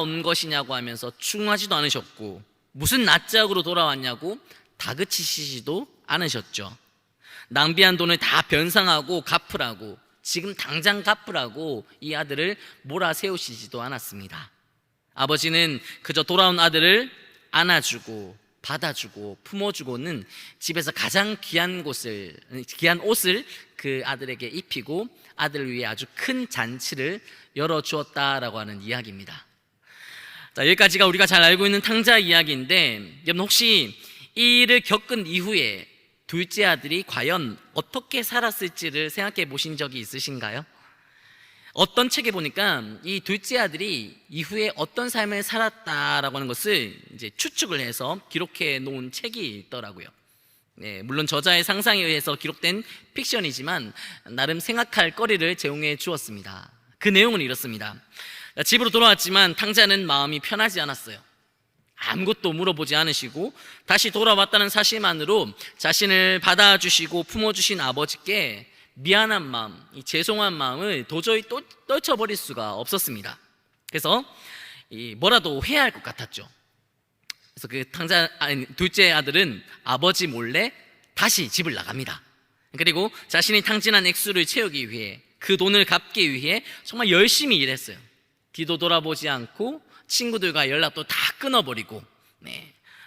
온 것이냐고 하면서 충하지도 않으셨고, 무슨 낯짝으로 돌아왔냐고 다그치시지도 않으셨죠. 낭비한 돈을 다 변상하고 갚으라고, 지금 당장 갚으라고 이 아들을 몰아세우시지도 않았습니다. 아버지는 그저 돌아온 아들을 안아주고 받아주고 품어주고는 집에서 가장 귀한 옷을 그 아들에게 입히고 아들을 위해 아주 큰 잔치를 열어주었다라고 하는 이야기입니다. 자, 여기까지가 우리가 잘 알고 있는 탕자 이야기인데, 여러분 혹시 이 일을 겪은 이후에 둘째 아들이 과연 어떻게 살았을지를 생각해 보신 적이 있으신가요? 어떤 책에 보니까 이 둘째 아들이 이후에 어떤 삶을 살았다라고 하는 것을 이제 추측을 해서 기록해 놓은 책이 있더라고요. 네, 물론 저자의 상상에 의해서 기록된 픽션이지만 나름 생각할 거리를 제공해 주었습니다. 그 내용은 이렇습니다. 집으로 돌아왔지만 탕자는 마음이 편하지 않았어요. 아무것도 물어보지 않으시고 다시 돌아왔다는 사실만으로 자신을 받아주시고 품어주신 아버지께 미안한 마음, 죄송한 마음을 도저히 떨쳐버릴 수가 없었습니다. 그래서 뭐라도 해야 할 것 같았죠. 그래서 둘째 아들은 아버지 몰래 다시 집을 나갑니다. 그리고 자신이 탕진한 액수를 채우기 위해, 그 돈을 갚기 위해 정말 열심히 일했어요. 뒤도 돌아보지 않고 친구들과 연락도 다 끊어버리고,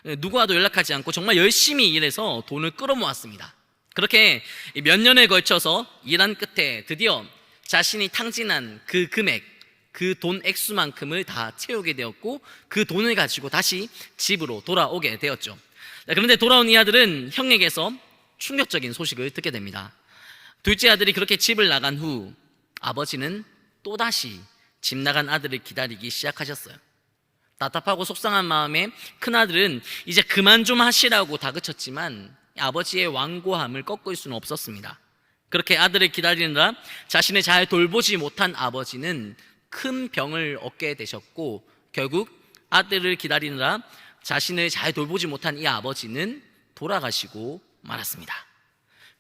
누구와도 연락하지 않고 정말 열심히 일해서 돈을 끌어모았습니다. 그렇게 몇 년에 걸쳐서 일한 끝에 드디어 자신이 탕진한 그 금액, 그 돈 액수만큼을 다 채우게 되었고, 그 돈을 가지고 다시 집으로 돌아오게 되었죠. 그런데 돌아온 이 아들은 형에게서 충격적인 소식을 듣게 됩니다. 둘째 아들이 그렇게 집을 나간 후 아버지는 또다시 집 나간 아들을 기다리기 시작하셨어요. 답답하고 속상한 마음에 큰아들은 이제 그만 좀 하시라고 다그쳤지만 아버지의 완고함을 꺾을 수는 없었습니다. 그렇게 아들을 기다리느라 자신을 잘 돌보지 못한 아버지는 큰 병을 얻게 되셨고, 결국 아들을 기다리느라 자신을 잘 돌보지 못한 이 아버지는 돌아가시고 말았습니다.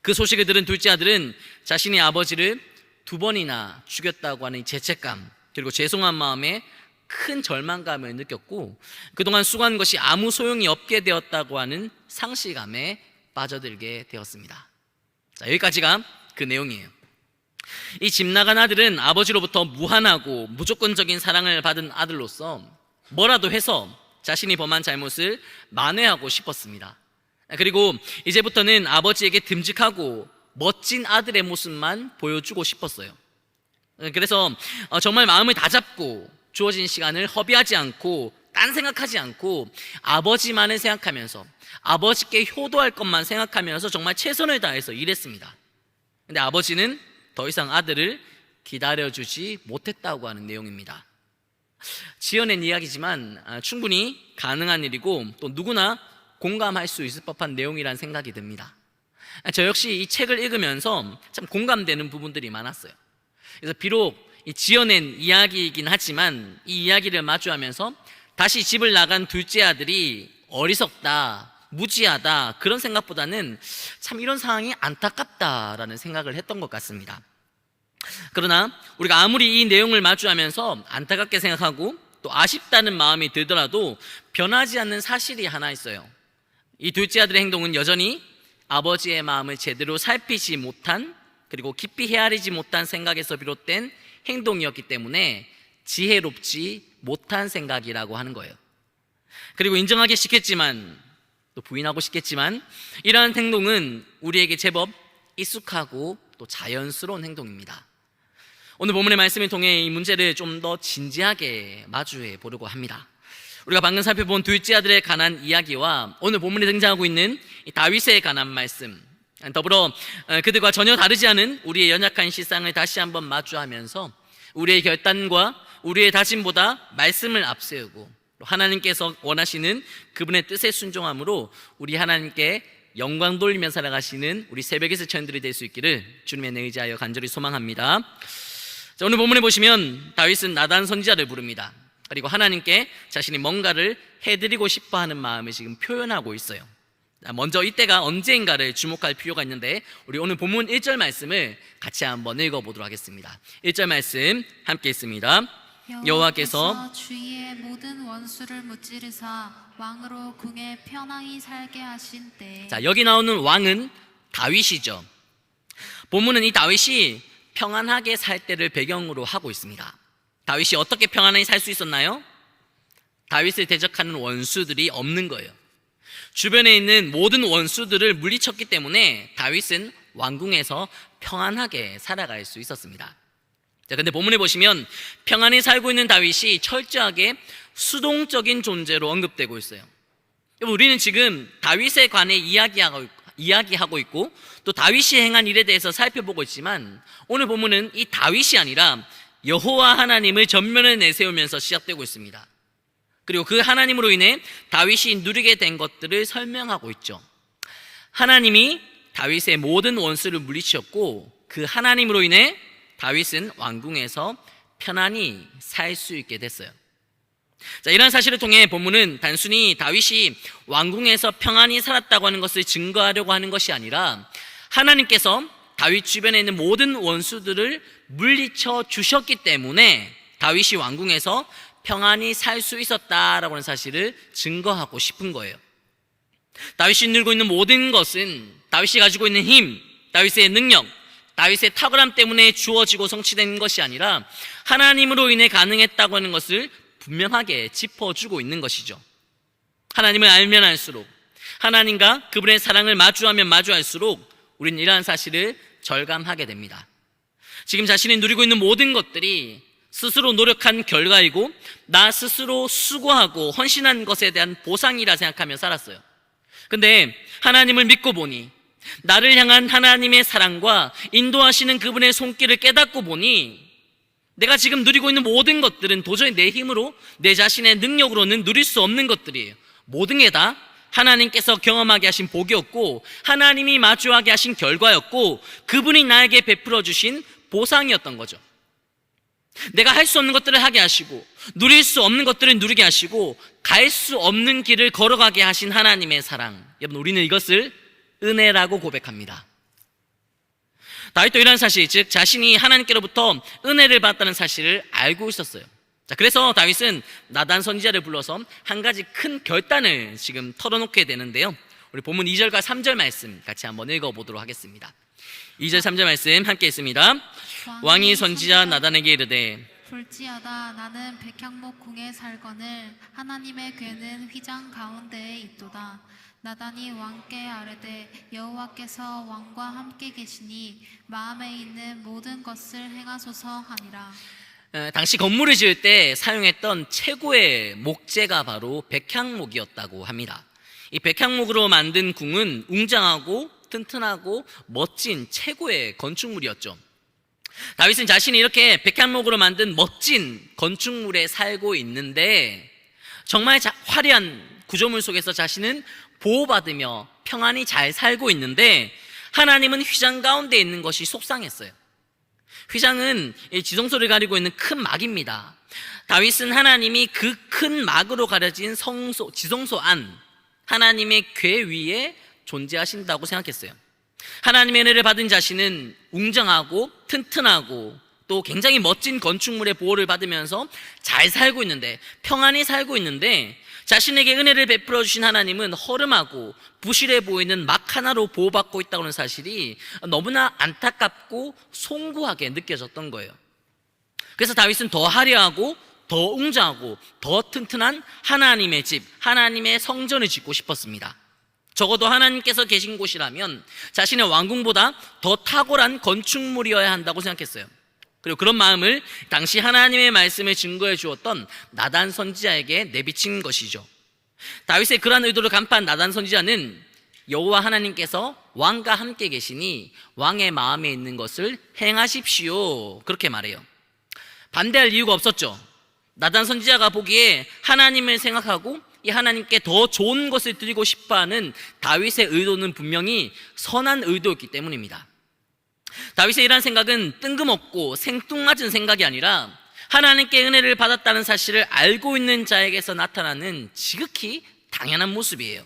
그 소식을 들은 둘째 아들은 자신이 아버지를 2번이나 죽였다고 하는 죄책감, 그리고 죄송한 마음에 큰 절망감을 느꼈고, 그동안 수고한 것이 아무 소용이 없게 되었다고 하는 상실감에 빠져들게 되었습니다. 자, 여기까지가 그 내용이에요. 이 집 나간 아들은 아버지로부터 무한하고 무조건적인 사랑을 받은 아들로서 뭐라도 해서 자신이 범한 잘못을 만회하고 싶었습니다. 그리고 이제부터는 아버지에게 듬직하고 멋진 아들의 모습만 보여주고 싶었어요. 그래서 정말 마음을 다잡고 주어진 시간을 허비하지 않고 딴 생각하지 않고 아버지만을 생각하면서 아버지께 효도할 것만 생각하면서 정말 최선을 다해서 일했습니다. 근데 아버지는 더 이상 아들을 기다려주지 못했다고 하는 내용입니다. 지어낸 이야기지만 충분히 가능한 일이고 또 누구나 공감할 수 있을 법한 내용이라는 생각이 듭니다. 저 역시 이 책을 읽으면서 참 공감되는 부분들이 많았어요. 그래서 비록 지어낸 이야기이긴 하지만 이 이야기를 마주하면서 다시 집을 나간 둘째 아들이 어리석다, 무지하다, 그런 생각보다는 참 이런 상황이 안타깝다라는 생각을 했던 것 같습니다. 그러나 우리가 아무리 이 내용을 마주하면서 안타깝게 생각하고 또 아쉽다는 마음이 들더라도 변하지 않는 사실이 하나 있어요. 이 둘째 아들의 행동은 여전히 아버지의 마음을 제대로 살피지 못한, 그리고 깊이 헤아리지 못한 생각에서 비롯된 행동이었기 때문에 지혜롭지 못한 생각이라고 하는 거예요. 그리고 인정하기 쉽겠지만 또 부인하고 싶겠지만 이러한 행동은 우리에게 제법 익숙하고 또 자연스러운 행동입니다. 오늘 본문의 말씀을 통해 이 문제를 좀 더 진지하게 마주해 보려고 합니다. 우리가 방금 살펴본 둘째 아들에 관한 이야기와 오늘 본문에 등장하고 있는 다윗에 관한 말씀, 더불어 그들과 전혀 다르지 않은 우리의 연약한 실상을 다시 한번 마주하면서 우리의 결단과 우리의 다짐보다 말씀을 앞세우고 하나님께서 원하시는 그분의 뜻에 순종함으로 우리 하나님께 영광 돌리며 살아가시는 우리 새벽에서 천들이 될 수 있기를 주님의 은혜에 의지하여 간절히 소망합니다. 자, 오늘 본문에 보시면 다윗은 나단 선지자를 부릅니다. 그리고 하나님께 자신이 뭔가를 해드리고 싶어하는 마음을 지금 표현하고 있어요. 먼저 이때가 언제인가를 주목할 필요가 있는데 우리 오늘 본문 1절 말씀을 같이 한번 읽어보도록 하겠습니다. 1절 말씀 함께 읽습니다. 여호와께서 주위의 모든 원수를 무찌르사 왕으로 궁에 편안히 살게 하신 때. 자, 여기 나오는 왕은 다윗이죠. 본문은 이 다윗이 평안하게 살 때를 배경으로 하고 있습니다. 다윗이 어떻게 평안하게 살 수 있었나요? 다윗을 대적하는 원수들이 없는 거예요. 주변에 있는 모든 원수들을 물리쳤기 때문에 다윗은 왕궁에서 평안하게 살아갈 수 있었습니다. 자, 근데 본문에 보시면 평안히 살고 있는 다윗이 철저하게 수동적인 존재로 언급되고 있어요. 우리는 지금 다윗에 관해 이야기하고 있고 또 다윗이 행한 일에 대해서 살펴보고 있지만 오늘 본문은 이 다윗이 아니라 여호와 하나님을 전면에 내세우면서 시작되고 있습니다. 그리고 그 하나님으로 인해 다윗이 누리게 된 것들을 설명하고 있죠. 하나님이 다윗의 모든 원수를 물리치셨고 그 하나님으로 인해 다윗은 왕궁에서 편안히 살 수 있게 됐어요. 자, 이런 사실을 통해 본문은 단순히 다윗이 왕궁에서 평안히 살았다고 하는 것을 증거하려고 하는 것이 아니라 하나님께서 다윗 주변에 있는 모든 원수들을 물리쳐 주셨기 때문에 다윗이 왕궁에서 평안히 살 수 있었다라고 하는 사실을 증거하고 싶은 거예요. 다윗이 누리고 있는 모든 것은 다윗이 가지고 있는 힘, 다윗의 능력, 다윗의 탁월함 때문에 주어지고 성취된 것이 아니라 하나님으로 인해 가능했다고 하는 것을 분명하게 짚어주고 있는 것이죠. 하나님을 알면 알수록, 하나님과 그분의 사랑을 마주하면 마주할수록 우리는 이러한 사실을 절감하게 됩니다. 지금 자신이 누리고 있는 모든 것들이 스스로 노력한 결과이고 나 스스로 수고하고 헌신한 것에 대한 보상이라 생각하며 살았어요. 근데 하나님을 믿고 보니, 나를 향한 하나님의 사랑과 인도하시는 그분의 손길을 깨닫고 보니 내가 지금 누리고 있는 모든 것들은 도저히 내 힘으로, 내 자신의 능력으로는 누릴 수 없는 것들이에요. 모든 게 다 하나님께서 경험하게 하신 복이었고 하나님이 마주하게 하신 결과였고 그분이 나에게 베풀어 주신 보상이었던 거죠. 내가 할 수 없는 것들을 하게 하시고 누릴 수 없는 것들을 누리게 하시고 갈 수 없는 길을 걸어가게 하신 하나님의 사랑, 여러분 우리는 이것을 은혜라고 고백합니다. 다윗도 이런 사실, 즉 자신이 하나님께로부터 은혜를 받았다는 사실을 알고 있었어요. 자, 그래서 다윗은 나단 선지자를 불러서 한 가지 큰 결단을 지금 털어놓게 되는데요, 우리 본문 2절과 3절 말씀 같이 한번 읽어보도록 하겠습니다. 2절 3절 말씀 함께 있습니다. 왕이 선지자 나단에게 이르되 볼지어다 나는 백향목 궁에 살거늘 하나님의 궤는 휘장 가운데에 있도다. 나단이 왕께 아뢰되 여호와께서 왕과 함께 계시니 마음에 있는 모든 것을 행하소서 하니라. 당시 건물을 지을 때 사용했던 최고의 목재가 바로 백향목이었다고 합니다. 이 백향목으로 만든 궁은 웅장하고 튼튼하고 멋진 최고의 건축물이었죠. 다윗은 자신이 이렇게 백향목으로 만든 멋진 건축물에 살고 있는데 정말 화려한 구조물 속에서 자신은 보호받으며 평안히 잘 살고 있는데 하나님은 휘장 가운데 있는 것이 속상했어요. 휘장은 지성소를 가리고 있는 큰 막입니다. 다윗은 하나님이 그 큰 막으로 가려진 지성소 안 하나님의 궤 위에 존재하신다고 생각했어요. 하나님의 은혜를 받은 자신은 웅장하고 튼튼하고 또 굉장히 멋진 건축물의 보호를 받으면서 잘 살고 있는데, 평안히 살고 있는데 자신에게 은혜를 베풀어 주신 하나님은 허름하고 부실해 보이는 막 하나로 보호받고 있다는 사실이 너무나 안타깝고 송구하게 느껴졌던 거예요. 그래서 다윗은 더 화려하고 더 웅장하고 더 튼튼한 하나님의 집, 하나님의 성전을 짓고 싶었습니다. 적어도 하나님께서 계신 곳이라면 자신의 왕궁보다 더 탁월한 건축물이어야 한다고 생각했어요. 그리고 그런 마음을 당시 하나님의 말씀을 증거해 주었던 나단 선지자에게 내비친 것이죠. 다윗의 그러한 의도를 간파한 나단 선지자는 여호와 하나님께서 왕과 함께 계시니 왕의 마음에 있는 것을 행하십시오, 그렇게 말해요. 반대할 이유가 없었죠. 나단 선지자가 보기에 하나님을 생각하고 이 하나님께 더 좋은 것을 드리고 싶어하는 다윗의 의도는 분명히 선한 의도였기 때문입니다. 다윗의 이러한 생각은 뜬금없고 생뚱맞은 생각이 아니라 하나님께 은혜를 받았다는 사실을 알고 있는 자에게서 나타나는 지극히 당연한 모습이에요.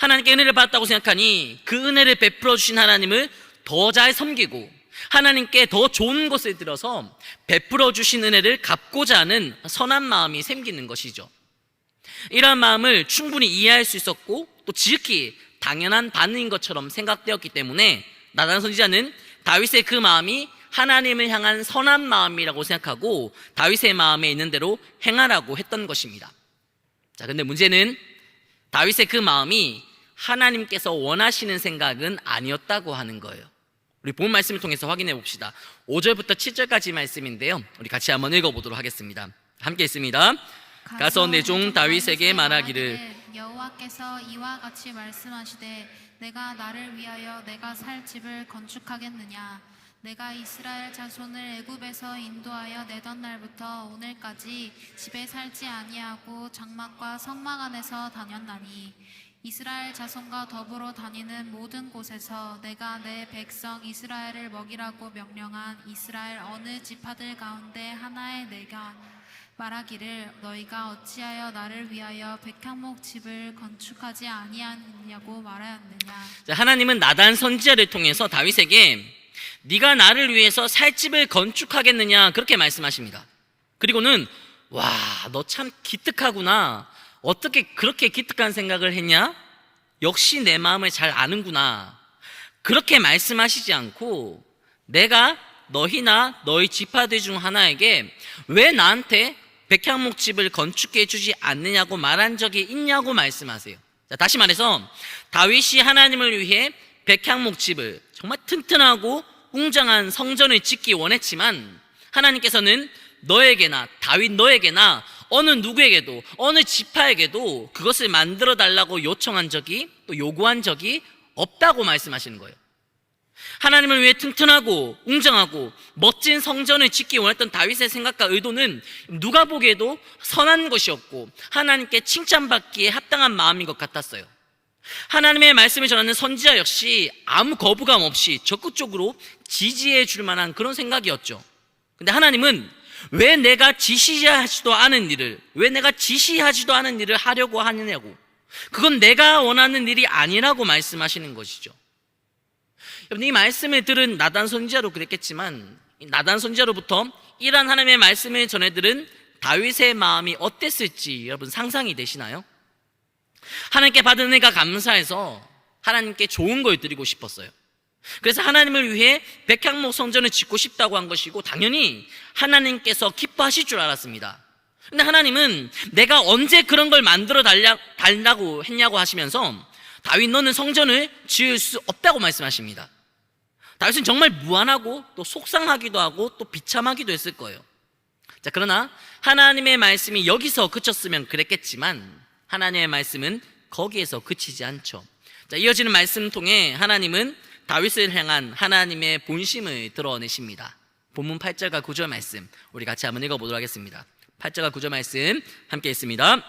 하나님께 은혜를 받았다고 생각하니 그 은혜를 베풀어 주신 하나님을 더 잘 섬기고 하나님께 더 좋은 것을 들어서 베풀어 주신 은혜를 갚고자 하는 선한 마음이 생기는 것이죠. 이러한 마음을 충분히 이해할 수 있었고 또 지극히 당연한 반응인 것처럼 생각되었기 때문에 나단 선지자는 다윗의 그 마음이 하나님을 향한 선한 마음이라고 생각하고 다윗의 마음에 있는 대로 행하라고 했던 것입니다. 자, 근데 문제는 다윗의 그 마음이 하나님께서 원하시는 생각은 아니었다고 하는 거예요. 우리 본 말씀을 통해서 확인해 봅시다. 5절부터 7절까지 말씀인데요, 우리 같이 한번 읽어보도록 하겠습니다. 함께 있습니다. 가서 내 종 다윗에게 말하기를 여호와께서 이와 같이 말씀하시되 내가 나를 위하여 내가 살 집을 건축하겠느냐. 내가 이스라엘 자손을 애굽에서 인도하여 내던 날부터 오늘까지 집에 살지 아니하고 장막과 성막 안에서 다녔나니 이스라엘 자손과 더불어 다니는 모든 곳에서 내가 내 백성 이스라엘을 먹이라고 명령한 이스라엘 어느 지파들 가운데 하나에 내가 말하기를 너희가 어찌하여 나를 위하여 백향목 집을 건축하지 아니하느냐고 말하였느냐. 하나님은 나단 선지자를 통해서 다윗에게 네가 나를 위해서 살 집을 건축하겠느냐 그렇게 말씀하십니다. 그리고는 와, 너 참 기특하구나. 어떻게 그렇게 기특한 생각을 했냐? 역시 내 마음을 잘 아는구나. 그렇게 말씀하시지 않고 내가 너희나 너희 지파들 중 하나에게 왜 나한테 백향목 집을 건축해 주지 않느냐고 말한 적이 있냐고 말씀하세요. 자, 다시 말해서 다윗이 하나님을 위해 백향목 집을 정말 튼튼하고 웅장한 성전을 짓기 원했지만 하나님께서는 너에게나 다윗 너에게나 어느 누구에게도 어느 지파에게도 그것을 만들어 달라고 요청한 적이 또 요구한 적이 없다고 말씀하시는 거예요. 하나님을 위해 튼튼하고 웅장하고 멋진 성전을 짓기 원했던 다윗의 생각과 의도는 누가 보기에도 선한 것이었고 하나님께 칭찬받기에 합당한 마음인 것 같았어요. 하나님의 말씀을 전하는 선지자 역시 아무 거부감 없이 적극적으로 지지해 줄 만한 그런 생각이었죠. 근데 하나님은 왜 내가 지시하지도 않은 일을 하려고 하느냐고, 그건 내가 원하는 일이 아니라고 말씀하시는 것이죠. 여러분, 이 말씀을 들은 나단 선지자도 그랬겠지만 나단 선지자로부터 이러한 하나님의 말씀을 전해 들은 다윗의 마음이 어땠을지 여러분 상상이 되시나요? 하나님께 받은 은혜가 감사해서 하나님께 좋은 걸 드리고 싶었어요. 그래서 하나님을 위해 백향목 성전을 짓고 싶다고 한 것이고 당연히 하나님께서 기뻐하실 줄 알았습니다. 근데 하나님은 내가 언제 그런 걸 만들어 달라고 했냐고 하시면서 다윗 너는 성전을 지을 수 없다고 말씀하십니다. 다윗은 정말 무안하고 또 속상하기도 하고 또 비참하기도 했을 거예요. 자, 그러나 하나님의 말씀이 여기서 그쳤으면 그랬겠지만 하나님의 말씀은 거기에서 그치지 않죠. 자, 이어지는 말씀 통해 하나님은 다윗을 향한 하나님의 본심을 드러내십니다. 본문 8절과 9절 말씀 우리 같이 한번 읽어보도록 하겠습니다. 8절과 9절 말씀 함께 있습니다.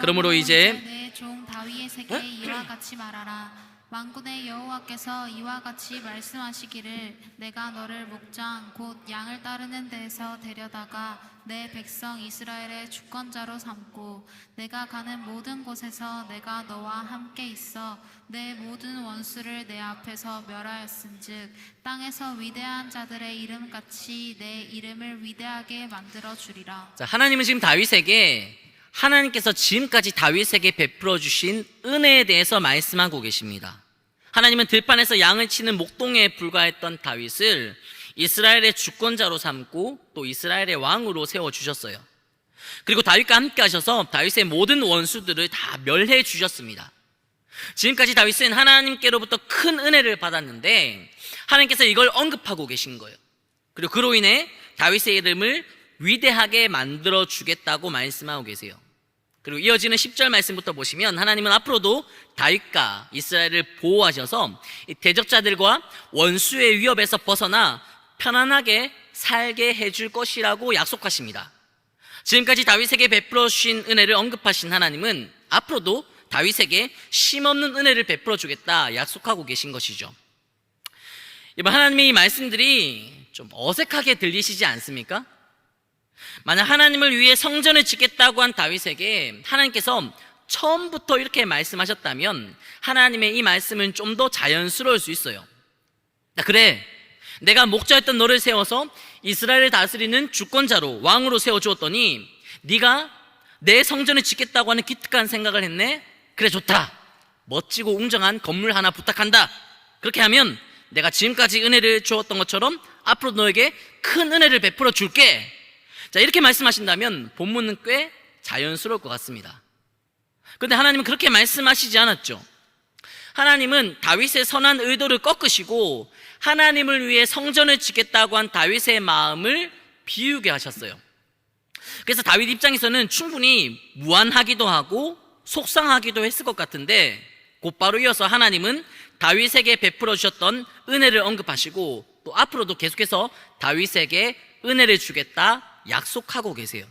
그러므로 이제 내 종 다윗에게 이와 같이 말하라. 만군의 여호와께서 이와 같이 말씀하시기를 내가 너를 목장 곧 양을 따르는 데에서 데려다가 내 백성 이스라엘의 주권자로 삼고 내가 가는 모든 곳에서 내가 너와 함께 있어 내 모든 원수를 내 앞에서 멸하였은즉 땅에서 위대한 자들의 이름같이 내 이름을 위대하게 만들어 주리라. 자, 하나님은 지금 다윗에게 하나님께서 지금까지 다윗에게 베풀어 주신 은혜에 대해서 말씀하고 계십니다. 하나님은 들판에서 양을 치는 목동에 불과했던 다윗을 이스라엘의 주권자로 삼고 또 이스라엘의 왕으로 세워주셨어요. 그리고 다윗과 함께 하셔서 다윗의 모든 원수들을 다 멸해 주셨습니다. 지금까지 다윗은 하나님께로부터 큰 은혜를 받았는데 하나님께서 이걸 언급하고 계신 거예요. 그리고 그로 인해 다윗의 이름을 위대하게 만들어 주겠다고 말씀하고 계세요. 그리고 이어지는 10절 말씀부터 보시면 하나님은 앞으로도 다윗과 이스라엘을 보호하셔서 대적자들과 원수의 위협에서 벗어나 편안하게 살게 해줄 것이라고 약속하십니다. 지금까지 다윗에게 베풀어 주신 은혜를 언급하신 하나님은 앞으로도 다윗에게 쉼없는 은혜를 베풀어 주겠다 약속하고 계신 것이죠. 여러분, 하나님의 이 말씀들이 좀 어색하게 들리시지 않습니까? 만약 하나님을 위해 성전을 짓겠다고 한 다윗에게 하나님께서 처음부터 이렇게 말씀하셨다면 하나님의 이 말씀은 좀 더 자연스러울 수 있어요. 그래, 내가 목자였던 너를 세워서 이스라엘을 다스리는 주권자로 왕으로 세워주었더니 네가 내 성전을 짓겠다고 하는 기특한 생각을 했네. 그래, 좋다. 멋지고 웅장한 건물 하나 부탁한다. 그렇게 하면 내가 지금까지 은혜를 주었던 것처럼 앞으로 너에게 큰 은혜를 베풀어 줄게. 자, 이렇게 말씀하신다면 본문은 꽤 자연스러울 것 같습니다. 그런데 하나님은 그렇게 말씀하시지 않았죠. 하나님은 다윗의 선한 의도를 꺾으시고 하나님을 위해 성전을 짓겠다고 한 다윗의 마음을 비우게 하셨어요. 그래서 다윗 입장에서는 충분히 무안하기도 하고 속상하기도 했을 것 같은데 곧바로 이어서 하나님은 다윗에게 베풀어 주셨던 은혜를 언급하시고 또 앞으로도 계속해서 다윗에게 은혜를 주겠다 약속하고 계세요.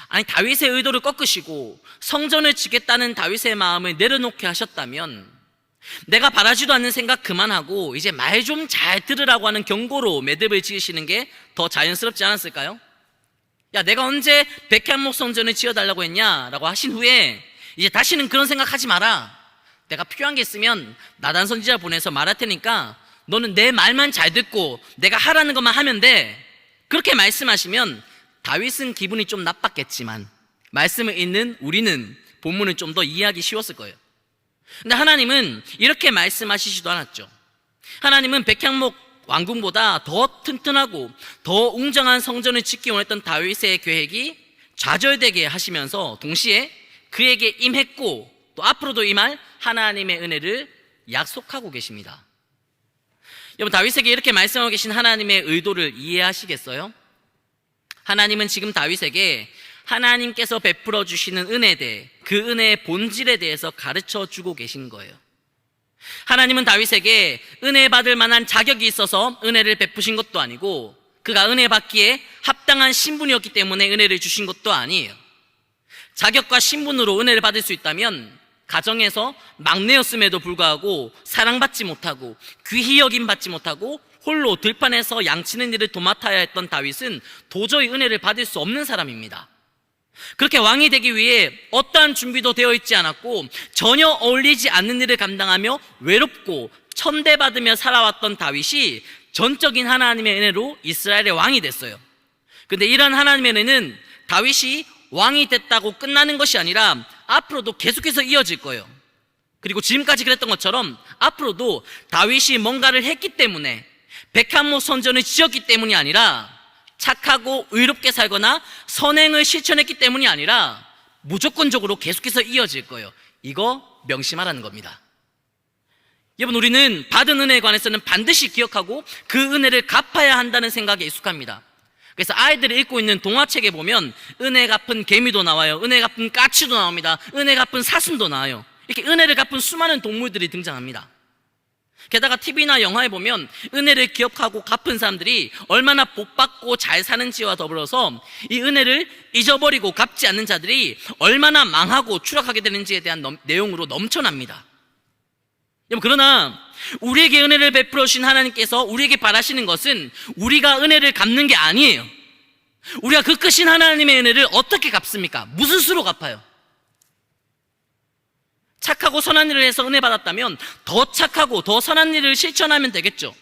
아니, 다윗의 의도를 꺾으시고 성전을 짓겠다는 다윗의 마음을 내려놓게 하셨다면 내가 바라지도 않는 생각 그만하고 이제 말 좀 잘 들으라고 하는 경고로 매듭을 지으시는 게 더 자연스럽지 않았을까요? 야, 내가 언제 백향목 성전을 지어달라고 했냐? 라고 하신 후에 이제 다시는 그런 생각하지 마라. 내가 필요한 게 있으면 나단 선지자 보내서 말할 테니까 너는 내 말만 잘 듣고 내가 하라는 것만 하면 돼. 그렇게 말씀하시면 다윗은 기분이 좀 나빴겠지만 말씀을 읽는 우리는 본문을 좀 더 이해하기 쉬웠을 거예요. 근데 하나님은 이렇게 말씀하시지도 않았죠. 하나님은 백향목 왕궁보다 더 튼튼하고 더 웅장한 성전을 짓기 원했던 다윗의 계획이 좌절되게 하시면서 동시에 그에게 임했고 또 앞으로도 임할 하나님의 은혜를 약속하고 계십니다. 여러분, 다윗에게 이렇게 말씀하고 계신 하나님의 의도를 이해하시겠어요? 하나님은 지금 다윗에게 하나님께서 베풀어 주시는 은혜에 대해 그 은혜의 본질에 대해서 가르쳐 주고 계신 거예요. 하나님은 다윗에게 은혜 받을 만한 자격이 있어서 은혜를 베푸신 것도 아니고 그가 은혜 받기에 합당한 신분이었기 때문에 은혜를 주신 것도 아니에요. 자격과 신분으로 은혜를 받을 수 있다면 가정에서 막내였음에도 불구하고 사랑받지 못하고 귀히 여김받지 못하고 홀로 들판에서 양치는 일을 도맡아야 했던 다윗은 도저히 은혜를 받을 수 없는 사람입니다. 그렇게 왕이 되기 위해 어떠한 준비도 되어 있지 않았고 전혀 어울리지 않는 일을 감당하며 외롭고 천대받으며 살아왔던 다윗이 전적인 하나님의 은혜로 이스라엘의 왕이 됐어요. 그런데 이런 하나님의 은혜는 다윗이 왕이 됐다고 끝나는 것이 아니라 앞으로도 계속해서 이어질 거예요. 그리고 지금까지 그랬던 것처럼 앞으로도 다윗이 뭔가를 했기 때문에 백향목 성전을 지었기 때문이 아니라 착하고 의롭게 살거나 선행을 실천했기 때문이 아니라 무조건적으로 계속해서 이어질 거예요. 이거 명심하라는 겁니다. 여러분, 우리는 받은 은혜에 관해서는 반드시 기억하고 그 은혜를 갚아야 한다는 생각에 익숙합니다. 그래서 아이들이 읽고 있는 동화책에 보면 은혜 갚은 개미도 나와요. 은혜 갚은 까치도 나옵니다. 은혜 갚은 사슴도 나와요. 이렇게 은혜를 갚은 수많은 동물들이 등장합니다. 게다가 TV나 영화에 보면 은혜를 기억하고 갚은 사람들이 얼마나 복받고 잘 사는지와 더불어서 이 은혜를 잊어버리고 갚지 않는 자들이 얼마나 망하고 추락하게 되는지에 대한 내용으로 넘쳐납니다. 그러나 우리에게 은혜를 베풀어 주신 하나님께서 우리에게 바라시는 것은 우리가 은혜를 갚는 게 아니에요. 우리가 그 크신 하나님의 은혜를 어떻게 갚습니까? 무슨 수로 갚아요? 착하고 선한 일을 해서 은혜 받았다면 더 착하고 더 선한 일을 실천하면 되겠죠.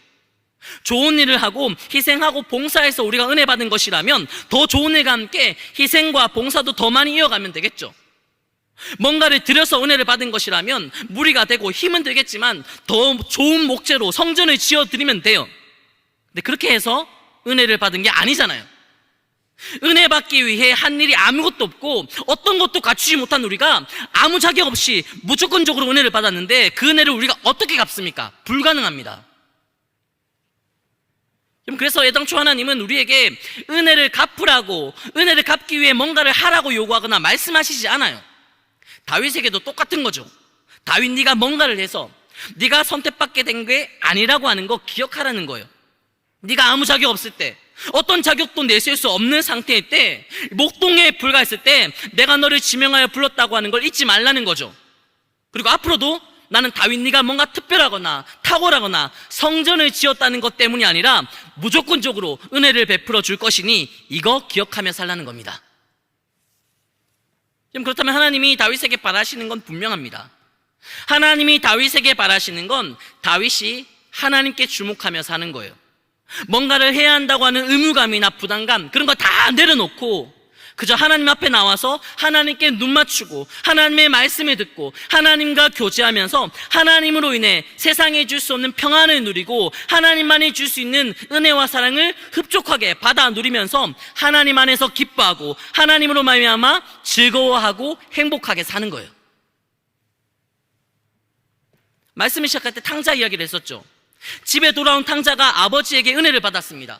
좋은 일을 하고 희생하고 봉사해서 우리가 은혜 받은 것이라면 더 좋은 일과 함께 희생과 봉사도 더 많이 이어가면 되겠죠. 뭔가를 들여서 은혜를 받은 것이라면 무리가 되고 힘은 들겠지만 더 좋은 목재로 성전을 지어드리면 돼요. 근데 그렇게 해서 은혜를 받은 게 아니잖아요. 은혜 받기 위해 한 일이 아무것도 없고 어떤 것도 갖추지 못한 우리가 아무 자격 없이 무조건적으로 은혜를 받았는데 그 은혜를 우리가 어떻게 갚습니까? 불가능합니다. 그래서 애당초 하나님은 우리에게 은혜를 갚으라고, 은혜를 갚기 위해 뭔가를 하라고 요구하거나 말씀하시지 않아요. 다윗에게도 똑같은 거죠. 다윗, 네가 뭔가를 해서 네가 선택받게 된 게 아니라고 하는 거 기억하라는 거예요. 네가 아무 자격 없을 때, 어떤 자격도 내세울 수 없는 상태일 때, 목동에 불과했을 때 내가 너를 지명하여 불렀다고 하는 걸 잊지 말라는 거죠. 그리고 앞으로도 나는 다윗, 네가 뭔가 특별하거나 탁월하거나 성전을 지었다는 것 때문이 아니라 무조건적으로 은혜를 베풀어 줄 것이니 이거 기억하며 살라는 겁니다. 그렇다면 하나님이 다윗에게 바라시는 건 분명합니다. 하나님이 다윗에게 바라시는 건 다윗이 하나님께 주목하며 사는 거예요. 뭔가를 해야 한다고 하는 의무감이나 부담감, 그런 거 다 내려놓고 그저 하나님 앞에 나와서 하나님께 눈 맞추고 하나님의 말씀을 듣고 하나님과 교제하면서 하나님으로 인해 세상에 줄 수 없는 평안을 누리고 하나님만이 줄 수 있는 은혜와 사랑을 흡족하게 받아 누리면서 하나님 안에서 기뻐하고 하나님으로 말미암아 즐거워하고 행복하게 사는 거예요. 말씀을 시작할 때 탕자 이야기를 했었죠. 집에 돌아온 탕자가 아버지에게 은혜를 받았습니다.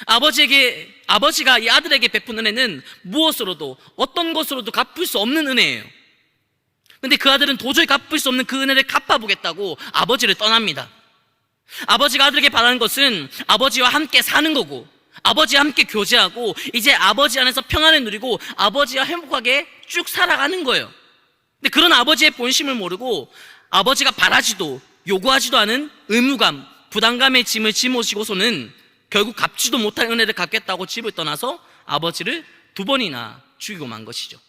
아버지가 이 아들에게 베푼 은혜는 무엇으로도 어떤 것으로도 갚을 수 없는 은혜예요. 근데 그 아들은 도저히 갚을 수 없는 그 은혜를 갚아보겠다고 아버지를 떠납니다. 아버지가 아들에게 바라는 것은 아버지와 함께 사는 거고 아버지와 함께 교제하고 이제 아버지 안에서 평안을 누리고 아버지와 행복하게 쭉 살아가는 거예요. 근데 그런 아버지의 본심을 모르고 아버지가 바라지도 요구하지도 않은 의무감, 부담감의 짐을 짊어지고서는 결국 갚지도 못할 은혜를 갚겠다고 집을 떠나서 아버지를 2번이나 죽이고 만 것이죠.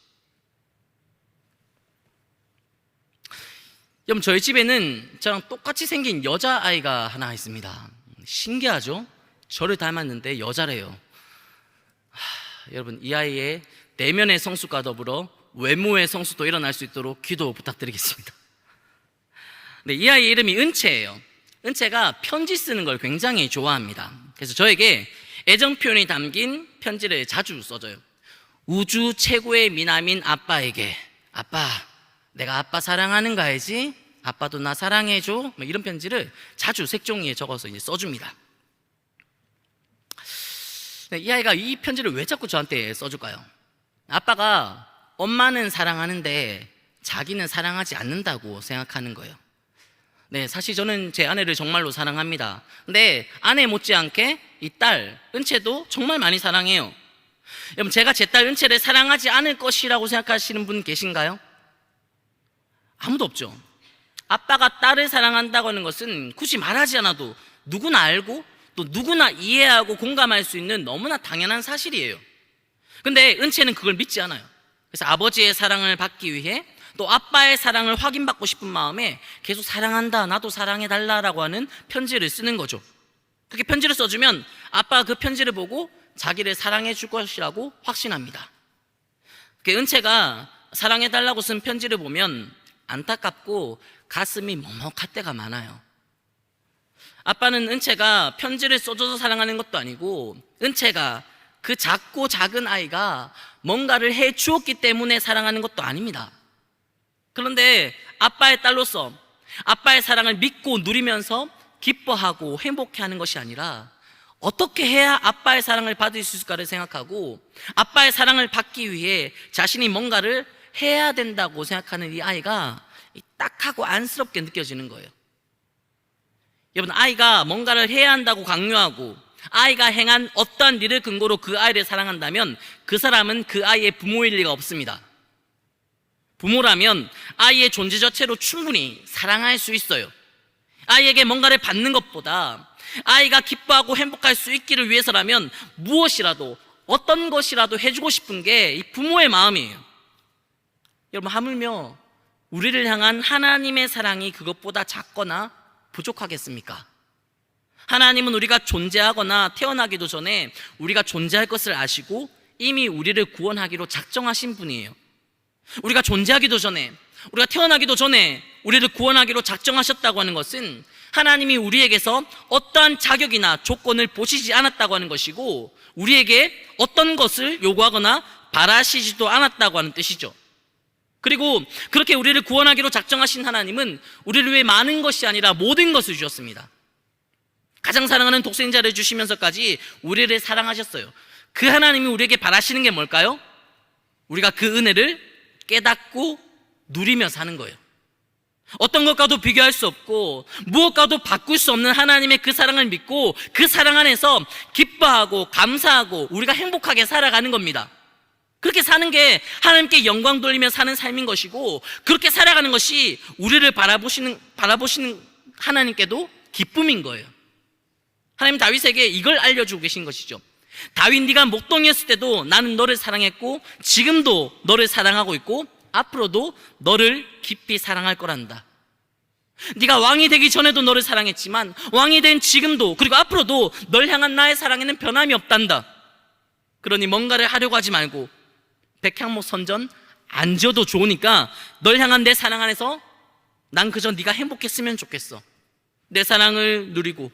여러분, 저희 집에는 저랑 똑같이 생긴 여자아이가 하나 있습니다. 신기하죠? 저를 닮았는데 여자래요. 여러분, 이 아이의 내면의 성숙과 더불어 외모의 성숙도 일어날 수 있도록 기도 부탁드리겠습니다. 네, 이 아이 이름이 은채예요. 은채가 편지 쓰는 걸 굉장히 좋아합니다. 그래서 저에게 애정 표현이 담긴 편지를 자주 써줘요. 우주 최고의 미남인 아빠에게, 아빠, 내가 아빠 사랑하는 거 알지? 아빠도 나 사랑해줘. 이런 편지를 자주 색종이에 적어서 이제 써줍니다. 네, 이 아이가 이 편지를 왜 자꾸 저한테 써줄까요? 아빠가 엄마는 사랑하는데 자기는 사랑하지 않는다고 생각하는 거예요. 네, 사실 저는 제 아내를 정말로 사랑합니다. 근데 아내 못지않게 이 딸 은채도 정말 많이 사랑해요. 여러분, 제가 제 딸 은채를 사랑하지 않을 것이라고 생각하시는 분 계신가요? 아무도 없죠. 아빠가 딸을 사랑한다고 하는 것은 굳이 말하지 않아도 누구나 알고 또 누구나 이해하고 공감할 수 있는 너무나 당연한 사실이에요. 근데 은채는 그걸 믿지 않아요. 그래서 아버지의 사랑을 받기 위해 또 아빠의 사랑을 확인받고 싶은 마음에 계속 사랑한다, 나도 사랑해달라라고 하는 편지를 쓰는 거죠. 그렇게 편지를 써주면 아빠가 그 편지를 보고 자기를 사랑해 줄 것이라고 확신합니다. 은채가 사랑해달라고 쓴 편지를 보면 안타깝고 가슴이 먹먹할 때가 많아요. 아빠는 은채가 편지를 써줘서 사랑하는 것도 아니고 은채가 그 작고 작은 아이가 뭔가를 해 주었기 때문에 사랑하는 것도 아닙니다. 그런데 아빠의 딸로서 아빠의 사랑을 믿고 누리면서 기뻐하고 행복해하는 것이 아니라 어떻게 해야 아빠의 사랑을 받을 수 있을까를 생각하고 아빠의 사랑을 받기 위해 자신이 뭔가를 해야 된다고 생각하는 이 아이가 딱하고 안쓰럽게 느껴지는 거예요. 여러분, 아이가 뭔가를 해야 한다고 강요하고 아이가 행한 어떠한 일을 근거로 그 아이를 사랑한다면 그 사람은 그 아이의 부모일 리가 없습니다. 부모라면 아이의 존재 자체로 충분히 사랑할 수 있어요. 아이에게 뭔가를 받는 것보다 아이가 기뻐하고 행복할 수 있기를 위해서라면 무엇이라도 어떤 것이라도 해주고 싶은 게 이 부모의 마음이에요. 여러분, 하물며 우리를 향한 하나님의 사랑이 그것보다 작거나 부족하겠습니까? 하나님은 우리가 존재하거나 태어나기도 전에 우리가 존재할 것을 아시고 이미 우리를 구원하기로 작정하신 분이에요. 우리가 존재하기도 전에, 우리가 태어나기도 전에 우리를 구원하기로 작정하셨다고 하는 것은 하나님이 우리에게서 어떠한 자격이나 조건을 보시지 않았다고 하는 것이고 우리에게 어떤 것을 요구하거나 바라시지도 않았다고 하는 뜻이죠. 그리고 그렇게 우리를 구원하기로 작정하신 하나님은 우리를 위해 많은 것이 아니라 모든 것을 주셨습니다. 가장 사랑하는 독생자를 주시면서까지 우리를 사랑하셨어요. 그 하나님이 우리에게 바라시는 게 뭘까요? 우리가 그 은혜를 깨닫고 누리며 사는 거예요. 어떤 것과도 비교할 수 없고 무엇과도 바꿀 수 없는 하나님의 그 사랑을 믿고 그 사랑 안에서 기뻐하고 감사하고 우리가 행복하게 살아가는 겁니다. 그렇게 사는 게 하나님께 영광 돌리며 사는 삶인 것이고 그렇게 살아가는 것이 우리를 바라보시는 하나님께도 기쁨인 거예요. 하나님 다윗에게 이걸 알려주고 계신 것이죠. 다윗, 네가 목동이었을 때도 나는 너를 사랑했고 지금도 너를 사랑하고 있고 앞으로도 너를 깊이 사랑할 거란다. 네가 왕이 되기 전에도 너를 사랑했지만 왕이 된 지금도 그리고 앞으로도 널 향한 나의 사랑에는 변함이 없단다. 그러니 뭔가를 하려고 하지 말고 백향목 선전 안 지어도 좋으니까 널 향한 내 사랑 안에서 난 그저 네가 행복했으면 좋겠어. 내 사랑을 누리고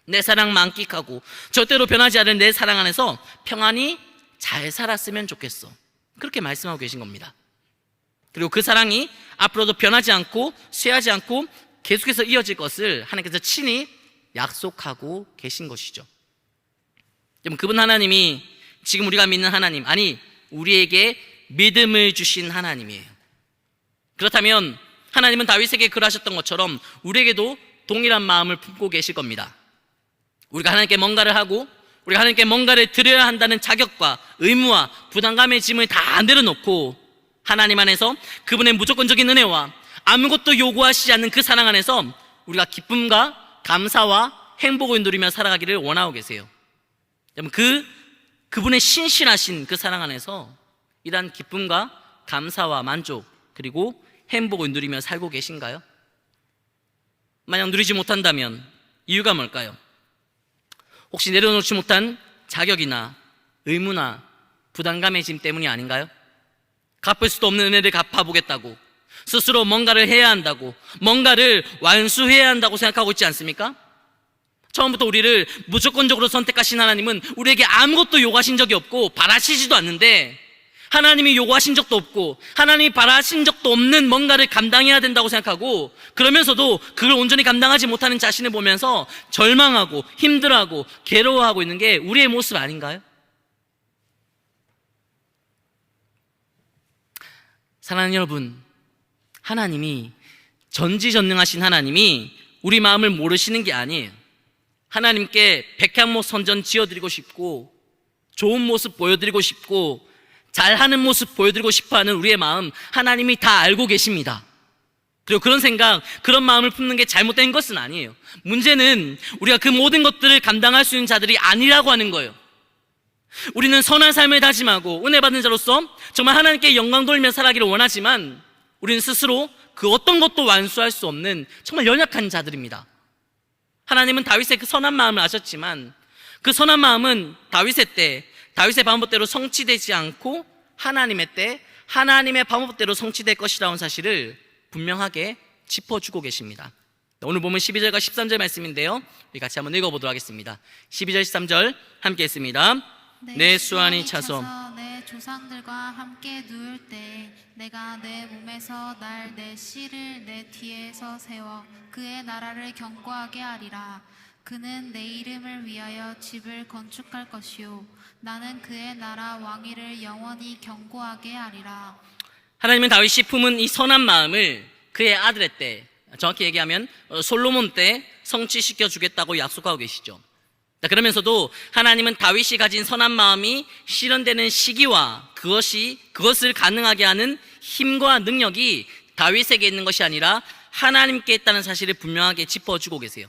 내 사랑 만끽하고 절대로 변하지 않을 내 사랑 안에서 평안히 잘 살았으면 좋겠어. 그렇게 말씀하고 계신 겁니다. 그리고 그 사랑이 앞으로도 변하지 않고 쇠하지 않고 계속해서 이어질 것을 하나님께서 친히 약속하고 계신 것이죠. 여러분, 그분 하나님이 지금 우리가 믿는 하나님, 아니 우리에게 믿음을 주신 하나님이에요. 그렇다면 하나님은 다윗에게 그러하셨던 것처럼 우리에게도 동일한 마음을 품고 계실 겁니다. 우리가 하나님께 뭔가를 하고 우리가 하나님께 뭔가를 드려야 한다는 자격과 의무와 부담감의 짐을 다 내려놓고 하나님 안에서 그분의 무조건적인 은혜와 아무것도 요구하시지 않는 그 사랑 안에서 우리가 기쁨과 감사와 행복을 누리며 살아가기를 원하고 계세요. 여러분, 그분의 신실하신 그 사랑 안에서 이러한 기쁨과 감사와 만족 그리고 행복을 누리며 살고 계신가요? 만약 누리지 못한다면 이유가 뭘까요? 혹시 내려놓지 못한 자격이나 의무나 부담감의 짐 때문이 아닌가요? 갚을 수도 없는 은혜를 갚아보겠다고 스스로 뭔가를 해야 한다고 뭔가를 완수해야 한다고 생각하고 있지 않습니까? 처음부터 우리를 무조건적으로 선택하신 하나님은 우리에게 아무것도 요구하신 적이 없고 바라시지도 않는데 하나님이 요구하신 적도 없고 하나님이 바라신 적도 없는 뭔가를 감당해야 된다고 생각하고 그러면서도 그걸 온전히 감당하지 못하는 자신을 보면서 절망하고 힘들어하고 괴로워하고 있는 게 우리의 모습 아닌가요? 사랑하는 여러분, 하나님이 전지전능하신 하나님이 우리 마음을 모르시는 게 아니에요. 하나님께 백향목 선전 지어드리고 싶고 좋은 모습 보여드리고 싶고 잘하는 모습 보여드리고 싶어하는 우리의 마음 하나님이 다 알고 계십니다. 그리고 그런 생각, 그런 마음을 품는 게 잘못된 것은 아니에요. 문제는 우리가 그 모든 것들을 감당할 수 있는 자들이 아니라고 하는 거예요. 우리는 선한 삶을 다짐하고 은혜 받은 자로서 정말 하나님께 영광 돌리며 살아가기를 원하지만 우리는 스스로 그 어떤 것도 완수할 수 없는 정말 연약한 자들입니다. 하나님은 다윗의 그 선한 마음을 아셨지만 그 선한 마음은 다윗의 때 다윗의 방법대로 성취되지 않고 하나님의 때 하나님의 방법대로 성취될 것이라는 사실을 분명하게 짚어주고 계십니다. 오늘 보면 12절과 13절 말씀인데요, 우리 같이 한번 읽어보도록 하겠습니다. 12절 13절 함께 했습니다. 내 수완이 차서 내 조상들과 함께 누울 때 내가 내 몸에서 날 내 씨를 내 뒤에서 세워 그의 나라를 견고하게 하리라. 그는 내 이름을 위하여 집을 건축할 것이요 나는 그의 나라 왕위를 영원히 견고하게 하리라. 하나님은 다윗이 품은 이 선한 마음을 그의 아들의 때, 정확히 얘기하면 솔로몬 때 성취시켜 주겠다고 약속하고 계시죠. 그러면서도 하나님은 다윗이 가진 선한 마음이 실현되는 시기와 그것을 가능하게 하는 힘과 능력이 다윗에게 있는 것이 아니라 하나님께 있다는 사실을 분명하게 짚어주고 계세요.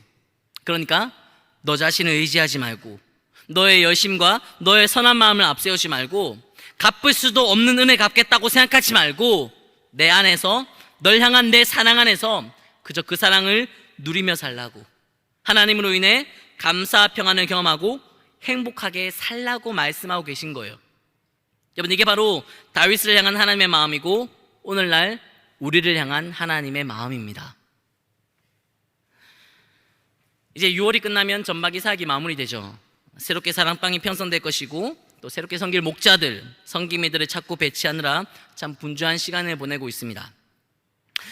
그러니까 너 자신을 의지하지 말고 너의 열심과 너의 선한 마음을 앞세우지 말고 갚을 수도 없는 은혜 갚겠다고 생각하지 말고 내 안에서 널 향한 내 사랑 안에서 그저 그 사랑을 누리며 살라고, 하나님으로 인해 감사 평안을 경험하고 행복하게 살라고 말씀하고 계신 거예요. 여러분, 이게 바로 다윗을 향한 하나님의 마음이고 오늘날 우리를 향한 하나님의 마음입니다. 이제 6월이 끝나면 전박이 사역이 마무리되죠. 새롭게 사랑방이 편성될 것이고 또 새롭게 섬길 목자들, 섬김이들을 찾고 배치하느라 참 분주한 시간을 보내고 있습니다.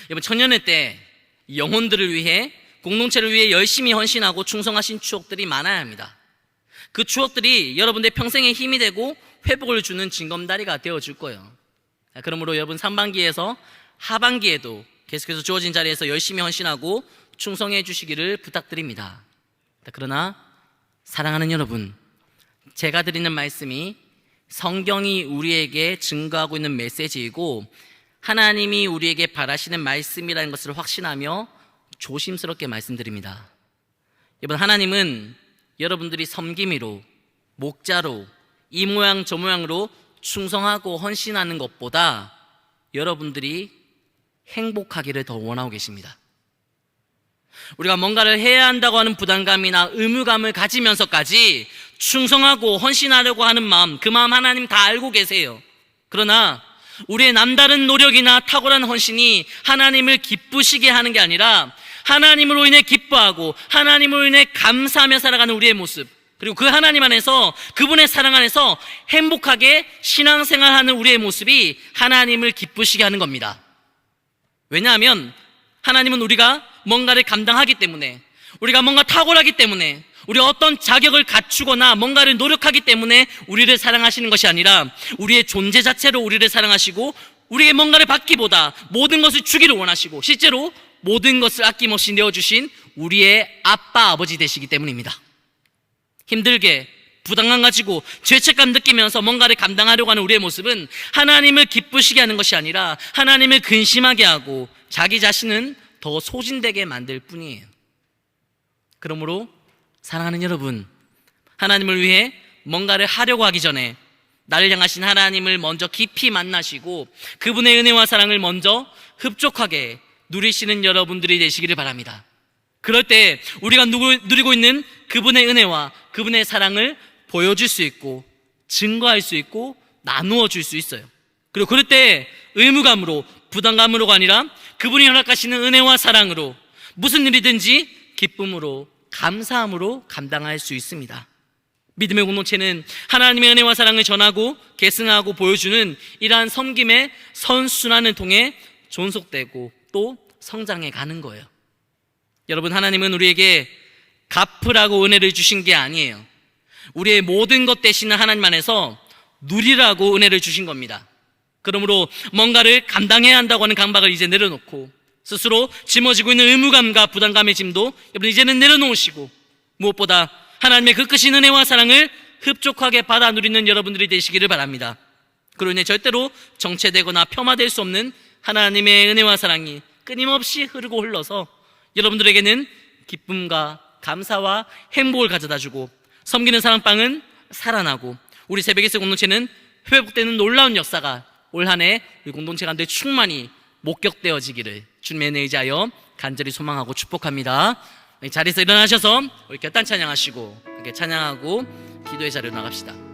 여러분, 청년회 때 영혼들을 위해, 공동체를 위해 열심히 헌신하고 충성하신 추억들이 많아야 합니다. 그 추억들이 여러분들의 평생의 힘이 되고 회복을 주는 징검다리가 되어줄 거예요. 그러므로 여러분, 상반기에서 하반기에도 계속해서 주어진 자리에서 열심히 헌신하고 충성해 주시기를 부탁드립니다. 그러나 사랑하는 여러분, 제가 드리는 말씀이 성경이 우리에게 증거하고 있는 메시지이고 하나님이 우리에게 바라시는 말씀이라는 것을 확신하며 조심스럽게 말씀드립니다. 여러분, 하나님은 여러분들이 섬김이로, 목자로, 이 모양 저 모양으로 충성하고 헌신하는 것보다 여러분들이 행복하기를 더 원하고 계십니다. 우리가 뭔가를 해야 한다고 하는 부담감이나 의무감을 가지면서까지 충성하고 헌신하려고 하는 마음, 그 마음 하나님 다 알고 계세요. 그러나 우리의 남다른 노력이나 탁월한 헌신이 하나님을 기쁘시게 하는 게 아니라 하나님으로 인해 기뻐하고 하나님으로 인해 감사하며 살아가는 우리의 모습, 그리고 그 하나님 안에서, 그분의 사랑 안에서 행복하게 신앙생활하는 우리의 모습이 하나님을 기쁘시게 하는 겁니다. 왜냐하면 하나님은 우리가 뭔가를 감당하기 때문에, 우리가 뭔가 탁월하기 때문에, 우리가 어떤 자격을 갖추거나 뭔가를 노력하기 때문에 우리를 사랑하시는 것이 아니라 우리의 존재 자체로 우리를 사랑하시고 우리에게 뭔가를 받기보다 모든 것을 주기를 원하시고 실제로 모든 것을 아낌없이 내어주신 우리의 아빠, 아버지 되시기 때문입니다. 힘들게 부담감 가지고 죄책감 느끼면서 뭔가를 감당하려고 하는 우리의 모습은 하나님을 기쁘시게 하는 것이 아니라 하나님을 근심하게 하고 자기 자신은 더 소진되게 만들 뿐이에요. 그러므로 사랑하는 여러분, 하나님을 위해 뭔가를 하려고 하기 전에 나를 향하신 하나님을 먼저 깊이 만나시고 그분의 은혜와 사랑을 먼저 흡족하게 누리시는 여러분들이 되시기를 바랍니다. 그럴 때 우리가 누리고 있는 그분의 은혜와 그분의 사랑을 보여줄 수 있고 증거할 수 있고 나누어 줄 수 있어요. 그리고 그럴 때 의무감으로, 부담감으로가 아니라 그분이 허락하시는 은혜와 사랑으로 무슨 일이든지 기쁨으로, 감사함으로 감당할 수 있습니다. 믿음의 공동체는 하나님의 은혜와 사랑을 전하고 계승하고 보여주는 이러한 섬김의 선순환을 통해 존속되고 또 성장해 가는 거예요. 여러분, 하나님은 우리에게 갚으라고 은혜를 주신 게 아니에요. 우리의 모든 것 되시는 하나님 안에서 누리라고 은혜를 주신 겁니다. 그러므로 뭔가를 감당해야 한다고 하는 강박을 이제 내려놓고 스스로 짊어지고 있는 의무감과 부담감의 짐도 여러분 이제는 내려놓으시고 무엇보다 하나님의 그 크신 은혜와 사랑을 흡족하게 받아 누리는 여러분들이 되시기를 바랍니다. 그로 인해 절대로 정체되거나 폄하될 수 없는 하나님의 은혜와 사랑이 끊임없이 흐르고 흘러서 여러분들에게는 기쁨과 감사와 행복을 가져다주고 섬기는 사랑방은 살아나고 우리 새벽의 공동체는 회복되는 놀라운 역사가 올 한 해 우리 공동체 가운데 충만히 목격되어지기를 주님의 은혜에 의지하여 간절히 소망하고 축복합니다. 자리에서 일어나셔서 우리 결단 찬양하시고 이렇게 찬양하고 기도의 자리로 나갑시다.